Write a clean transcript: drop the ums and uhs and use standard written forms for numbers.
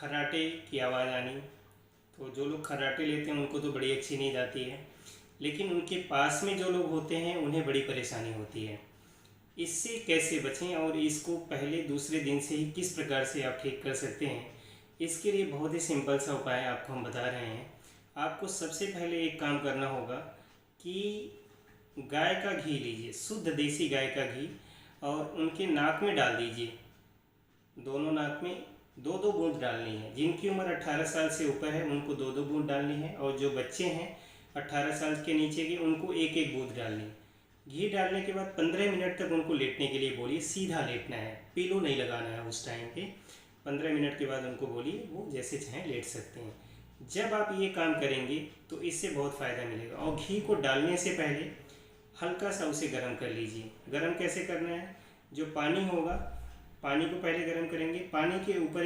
खर्राटे की आवाज़ आनी। तो जो लोग खर्राटे लेते हैं उनको तो बड़ी अच्छी नींद आती है, लेकिन उनके पास में जो लोग होते हैं उन्हें बड़ी परेशानी होती है। इससे कैसे बचें और इसको पहले दूसरे दिन से ही किस प्रकार से आप ठीक कर सकते हैं, इसके लिए बहुत ही सिंपल सा उपाय आपको हम बता रहे हैं। आपको सबसे पहले एक काम करना होगा कि गाय का घी लीजिए, शुद्ध देसी गाय का घी, और उनके नाक में डाल दीजिए। दोनों नाक में दो दो बूंद डालनी है। जिनकी उम्र 18 साल से ऊपर है उनको दो दो बूंद डालनी है, और जो बच्चे हैं 18 साल के नीचे के उनको एक एक बूंद डालनी है। घी डालने के बाद 15 मिनट तक उनको लेटने के लिए बोलिए। सीधा लेटना है, पिलो नहीं लगाना है उस टाइम पे। 15 मिनट के बाद उनको बोलिए, वो जैसे चाहें लेट सकते हैं। जब आप ये काम करेंगे तो इससे बहुत फ़ायदा मिलेगा। और घी को डालने से पहले हल्का सा उसे गर्म कर लीजिए। गर्म कैसे करना है, जो पानी होगा, पानी को पहले गर्म करेंगे, पानी के ऊपर